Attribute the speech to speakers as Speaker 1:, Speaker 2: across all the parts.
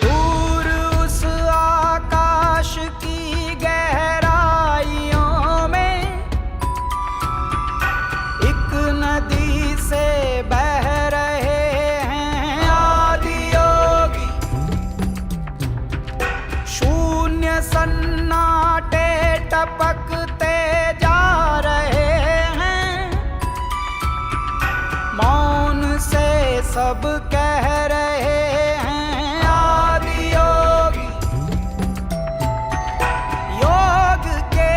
Speaker 1: दूर उस आकाश की गहराइयों में एक नदी से बह रहे हैं आदि योगी। शून्य सन्नाटे टपकते जा रहे हैं, मौन से सब कह रहे हैं आदि योगी। योग के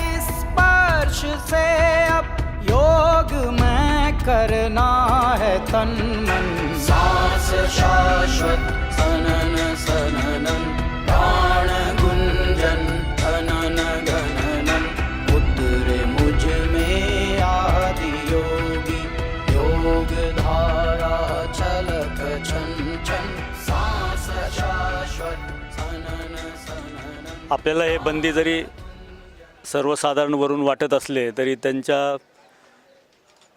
Speaker 1: इस स्पर्श से अब योग में करना है तन मन। सांस शाश्वत सनन सननन, प्राण गुंजन धनन गणनन। उतरे मुझ में आदि योगी, योग धारा छलक छन छन। सांस शाश्वत सनन सननन।
Speaker 2: आपल्याला हे बंदी जरी सर्वसाधारण वरून वाटत असले तरी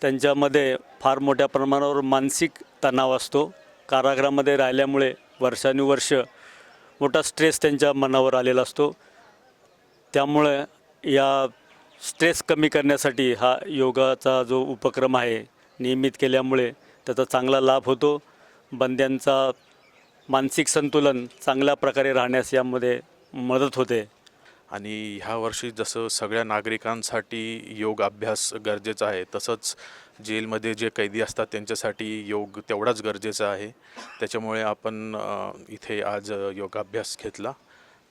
Speaker 2: त्यांच्यामध्ये फार मोठ्या प्रमाणावर मानसिक तणाव असतो। कारागृहामध्ये राहिल्यामुळे वर्षानुवर्ष मोठा स्ट्रेस त्यांच्या मनावर आलेला असतो। त्यामुळे या स्ट्रेस कमी करण्यासाठी हा योगाचा जो उपक्रम आहे नियमित केल्यामुळे त्याचा चांगला लाभ होतो। बंद्यांचा मानसिक संतुलन चांगल्या प्रकारे राहण्यास यामध्ये मदत होते।
Speaker 3: आणि ह्या वर्षी जसं सगळ्या नागरिकांसाठी योग अभ्यास गरजेचा आहे, तसंच जेलमध्ये जे कैदी असतात त्यांच्यासाठी योग तेवढाच गरजेचा आहे। त्याच्यामुळे आपण इथे आज योगाभ्यास घेतला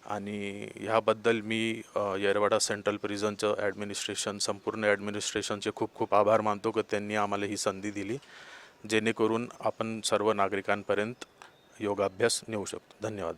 Speaker 3: आणि ह्याबद्दल मी येरवडा सेंट्रल प्रिझनचं ॲडमिनिस्ट्रेशन, संपूर्ण ॲडमिनिस्ट्रेशनचे खूप खूप आभार मानतो की त्यांनी आम्हाला ही संधी दिली, जेणेकरून आपण सर्व नागरिकांपर्यंत योगाभ्यास नेऊ शकतो। धन्यवाद।